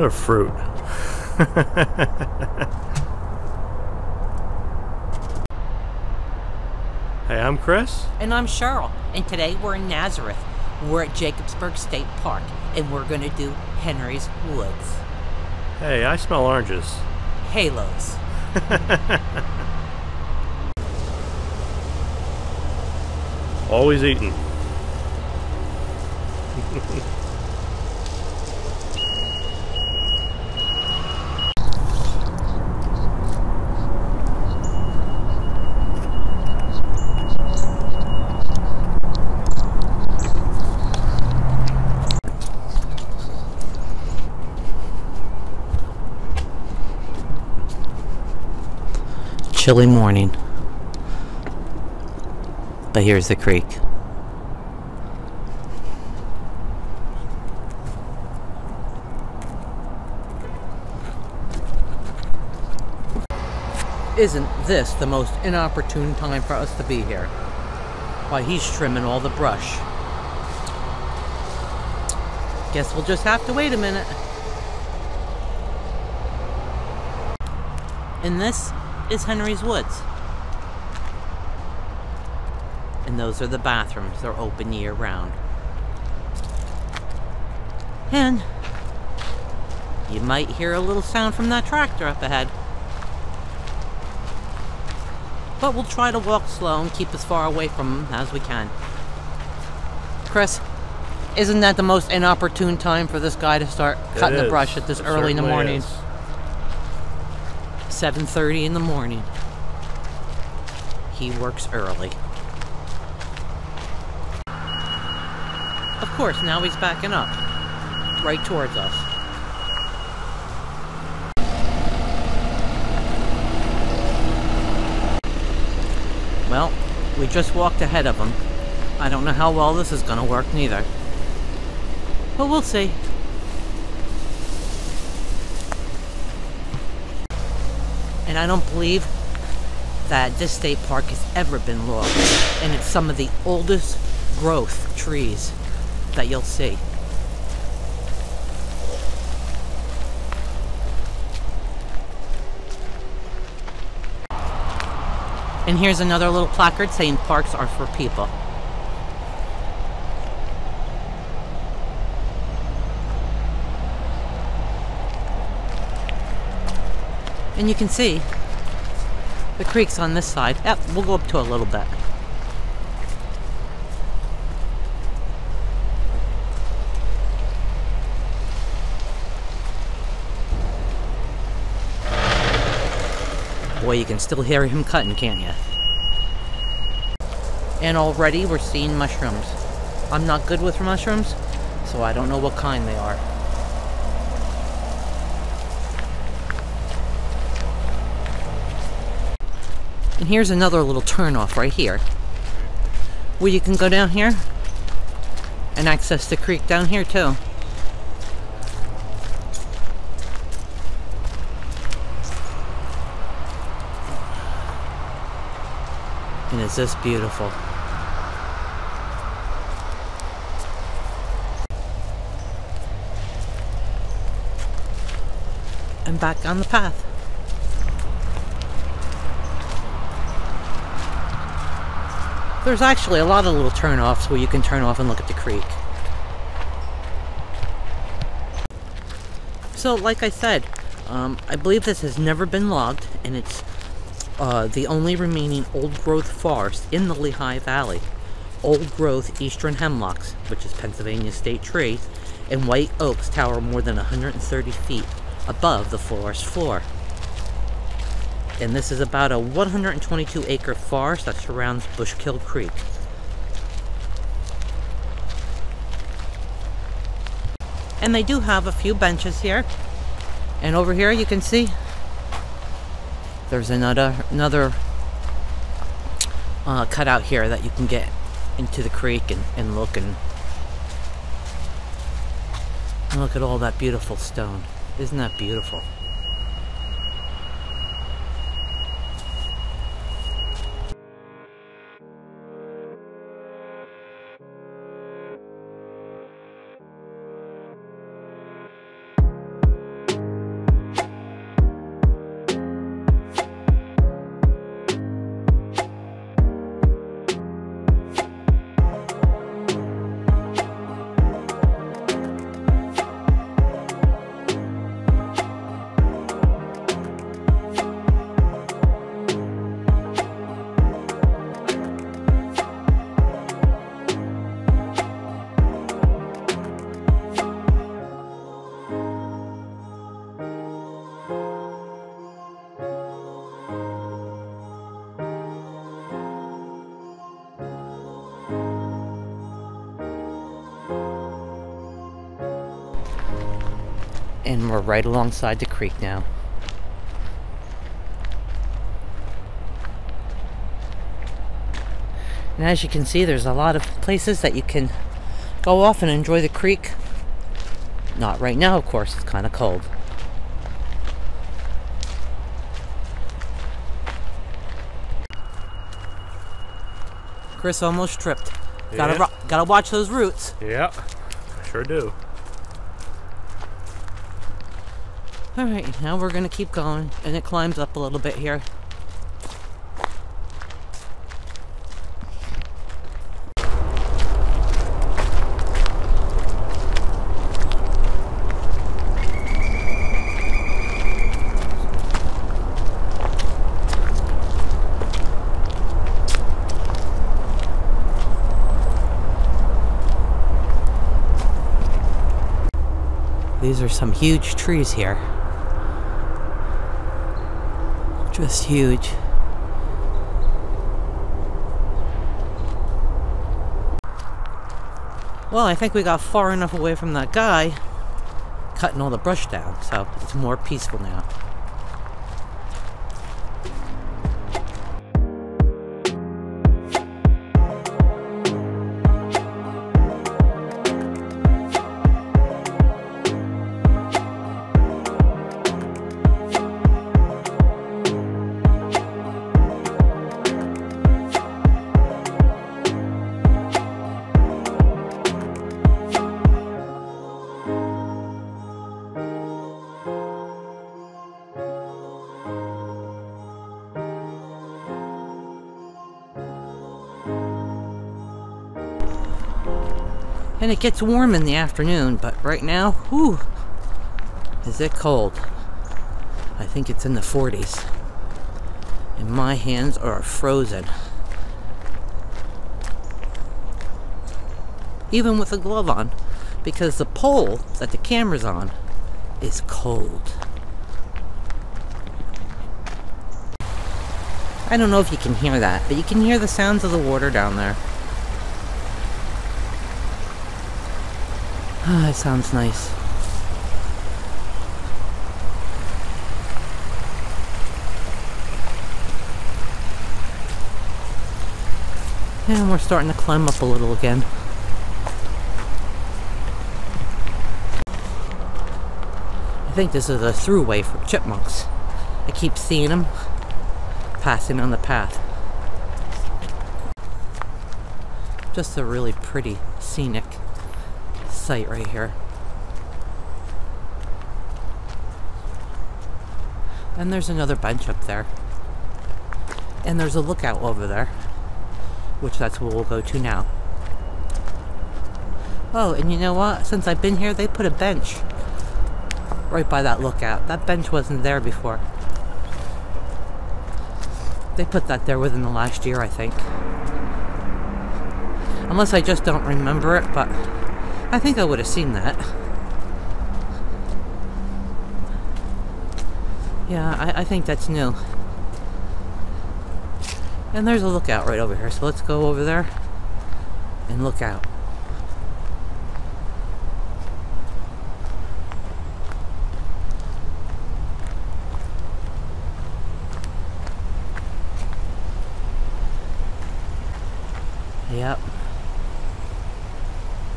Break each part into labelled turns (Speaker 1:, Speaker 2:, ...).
Speaker 1: What a fruit. Hey, I'm Chris.
Speaker 2: And I'm Cheryl. And today we're in Nazareth. We're at Jacobsburg State Park. And we're going to do Henry's Woods.
Speaker 1: Hey, I smell oranges.
Speaker 2: Halos.
Speaker 1: Always eating.
Speaker 2: Chilly morning. But here's the creek. Isn't this the most inopportune time for us to be here? Why, he's trimming all the brush. Guess we'll just have to wait a minute. And this is Henry's Woods. And those are the bathrooms. They're open year-round. And you might hear a little sound from that tractor up ahead. But we'll try to walk slow and keep as far away from them as we can. Chris, isn't that the most inopportune time for this guy to start cutting the brush at this early in the morning? 7:30 in the morning. He works early. Of course, now he's backing up, right towards us. Well, we just walked ahead of him. I don't know how well this is going to work neither. But we'll see. And I don't believe that this state park has ever been logged. And it's some of the oldest growth trees that you'll see. And here's another little placard saying parks are for people. And you can see the creek's on this side. Yep, we'll go up to a little bit. Boy, you can still hear him cutting, can't you? And already we're seeing mushrooms. I'm not good with mushrooms, so I don't know what kind they are. And here's another little turnoff right here, where you can go down here and access the creek down here too. And is this beautiful? And back on the path. There's actually a lot of little turn-offs where you can turn off and look at the creek. So, like I said, I believe this has never been logged, and it's the only remaining old-growth forest in the Lehigh Valley. Old-growth eastern hemlocks, which is Pennsylvania's state tree, and white oaks tower more than 130 feet above the forest floor. And this is about a 122-acre forest that surrounds Bushkill Creek. And they do have a few benches here. And over here you can see there's another cutout here that you can get into the creek and look at all that beautiful stone. Isn't that beautiful? And we're right alongside the creek now. And as you can see, there's a lot of places that you can go off and enjoy the creek. Not right now, of course, it's kind of cold. Chris almost tripped.
Speaker 1: Yeah.
Speaker 2: Gotta watch those roots.
Speaker 1: Yeah, sure do.
Speaker 2: Alright, now we're gonna keep going, and it climbs up a little bit here. These are some huge trees here. Just huge. Well, I think we got far enough away from that guy cutting all the brush down, so it's more peaceful now. And it gets warm in the afternoon, but right now, whew, is it cold. I think it's in the 40s. And my hands are frozen. Even with a glove on, because the pole that the camera's on is cold. I don't know if you can hear that, but you can hear the sounds of the water down there. Ah, it sounds nice. And we're starting to climb up a little again. I think this is a throughway for chipmunks. I keep seeing them passing on the path. Just a really pretty, scenic site right here. And there's another bench up there. And there's a lookout over there, which that's where we'll go to now. Oh, and you know what? Since I've been here, they put a bench right by that lookout. That bench wasn't there before. They put that there within the last year, I think. Unless I just don't remember it, but I think I would have seen that. Yeah, I think that's new. And there's a lookout right over here, so let's go over there and look out. Yep.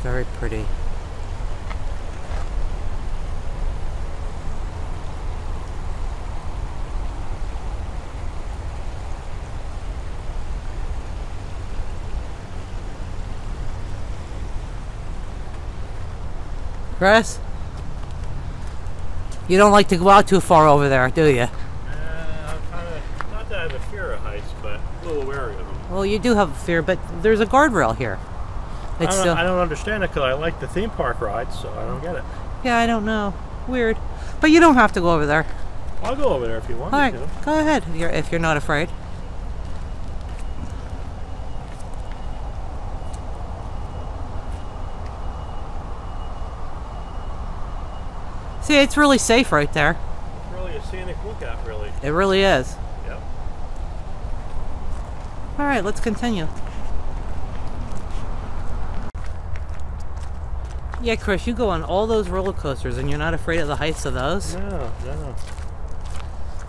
Speaker 2: Very pretty. Chris? You don't like to go out too far over there, do you?
Speaker 1: I'm kind of, not that I have a fear of heights, but a little wary of them.
Speaker 2: Well, you do have a fear, but there's a guardrail here.
Speaker 1: I don't understand it because I like the theme park rides, so I don't get it.
Speaker 2: Yeah, I don't know. Weird. But you don't have to go over there.
Speaker 1: I'll go over there if you want
Speaker 2: All
Speaker 1: me
Speaker 2: right,
Speaker 1: to.
Speaker 2: go ahead if you're not afraid. See, it's really safe right there.
Speaker 1: It's really a scenic lookout, really.
Speaker 2: It really is.
Speaker 1: Yep.
Speaker 2: All right, let's continue. Yeah, Chris, you go on all those roller coasters and you're not afraid of the heights of those?
Speaker 1: No, no.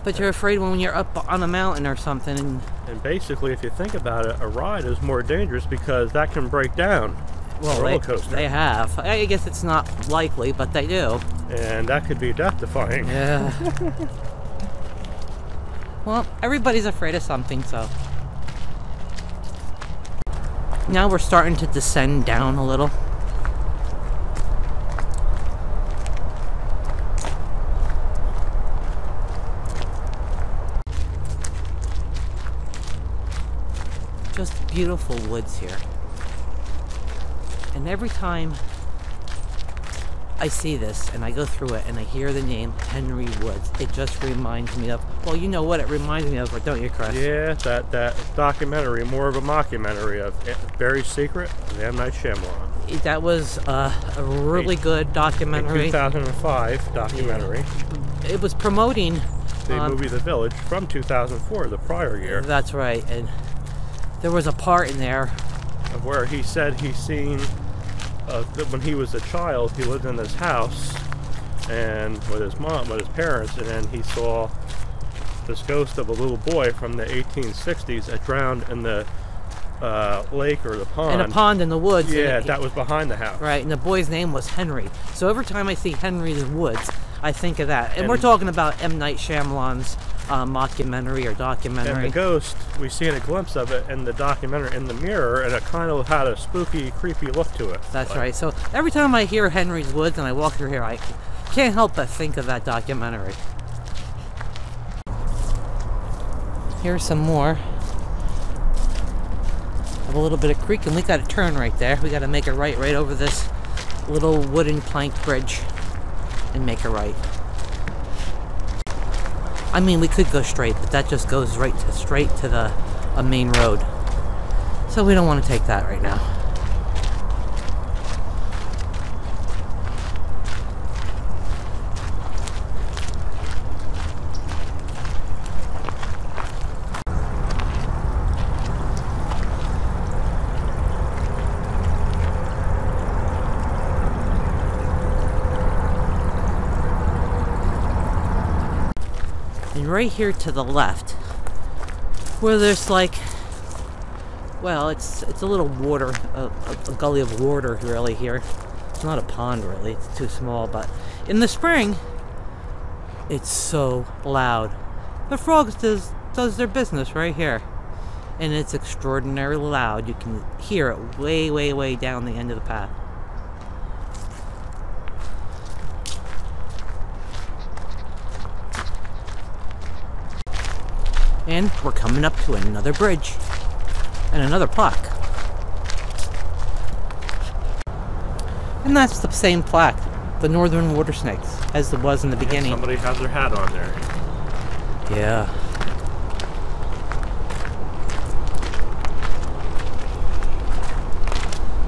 Speaker 2: But you're afraid when you're up on a mountain or something.
Speaker 1: And basically, if you think about it, a ride is more dangerous because that can break down.
Speaker 2: Well,
Speaker 1: a roller coaster.
Speaker 2: They have. I guess it's not likely, but they do.
Speaker 1: And that could be death-defying.
Speaker 2: Yeah. Well, everybody's afraid of something, so. Now we're starting to descend down a little. Just beautiful woods here. And every time I see this and I go through it and I hear the name Henry Woods, it just reminds me of, well, you know what it reminds me of, don't you, Chris?
Speaker 1: Yeah, that documentary, more of a mockumentary of Very Secret of M. Night Shyamalan.
Speaker 2: That was a really good documentary.
Speaker 1: 2005 documentary.
Speaker 2: Yeah. It was promoting
Speaker 1: the movie The Village from 2004, the prior year.
Speaker 2: That's right, and there was a part in there
Speaker 1: of where he said he's seen when he was a child, he lived in this house and with his mom, with his parents, and then he saw this ghost of a little boy from the 1860s that drowned in the lake or the pond.
Speaker 2: In a pond in the woods.
Speaker 1: Yeah, that was behind the house.
Speaker 2: Right, and the boy's name was Henry. So every time I see Henry's Woods, I think of that. And we're talking about M. Night Shyamalan's mockumentary or documentary.
Speaker 1: And the ghost, we seen a glimpse of it in the documentary in the mirror, and it kind of had a spooky, creepy look to it.
Speaker 2: That's right. So every time I hear Henry's Woods and I walk through here, I can't help but think of that documentary. Here's some more. Have a little bit of creek, and we got to turn right there. We got to make a right over this little wooden plank bridge and make a right. I mean, we could go straight, but that just goes straight to the main road. So we don't want to take that right now. Right here to the left, where there's like, well, it's a little water, a gully of water really here. It's not a pond really, it's too small, but in the spring, it's so loud. The frogs does their business right here, and it's extraordinarily loud. You can hear it way, way, way down the end of the path. And we're coming up to another bridge and another plaque. And that's the same plaque, the northern water snakes, as it was in the beginning.
Speaker 1: Somebody has their hat on there.
Speaker 2: Yeah.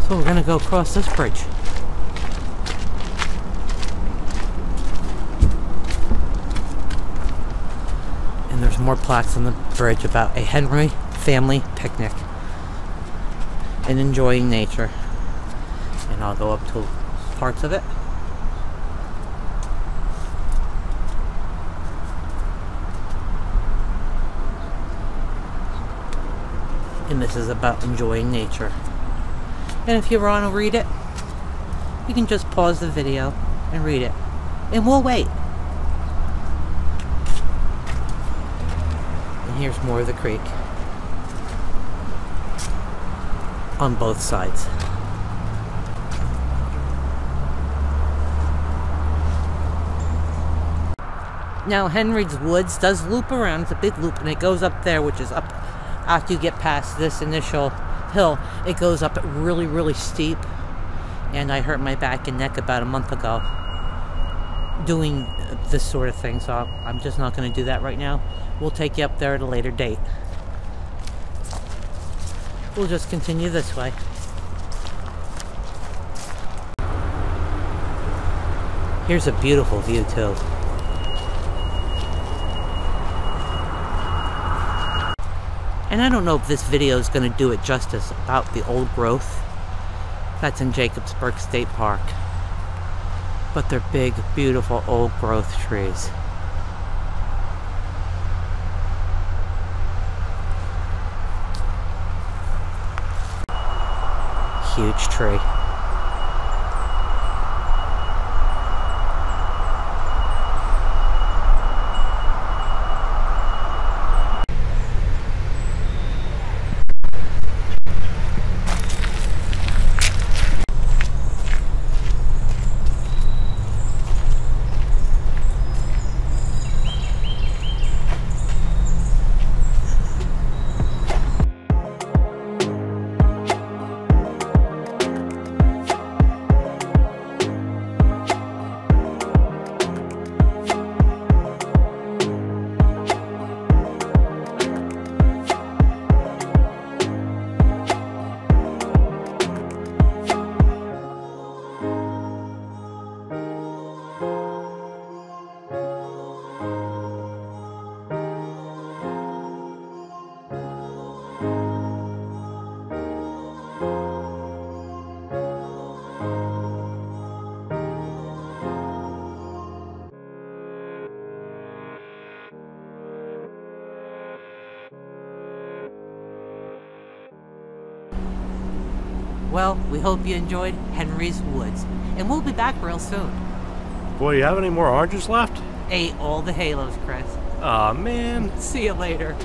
Speaker 2: So we're gonna go across this bridge. And there's more plaques on the bridge about a Henry family picnic and enjoying nature. And I'll go up to parts of it. And this is about enjoying nature. And if you want to read it, you can just pause the video and read it. And we'll wait. Here's more of the creek on both sides. Now Henry's Woods does loop around. It's a big loop, and it goes up there, which is up after you get past this initial hill. It goes up really, really steep, and I hurt my back and neck about a month ago doing this sort of thing, so I'm just not going to do that right now. We'll take you up there at a later date. We'll just continue this way. Here's a beautiful view too. And I don't know if this video is going to do it justice about the old growth that's in Jacobsburg State Park. but they're big, beautiful, old-growth trees. Huge tree. Well, we hope you enjoyed Henry's Woods, and we'll be back real soon.
Speaker 1: Boy, you have any more oranges left?
Speaker 2: Ate all the halos, Chris.
Speaker 1: Aw, man.
Speaker 2: See you later.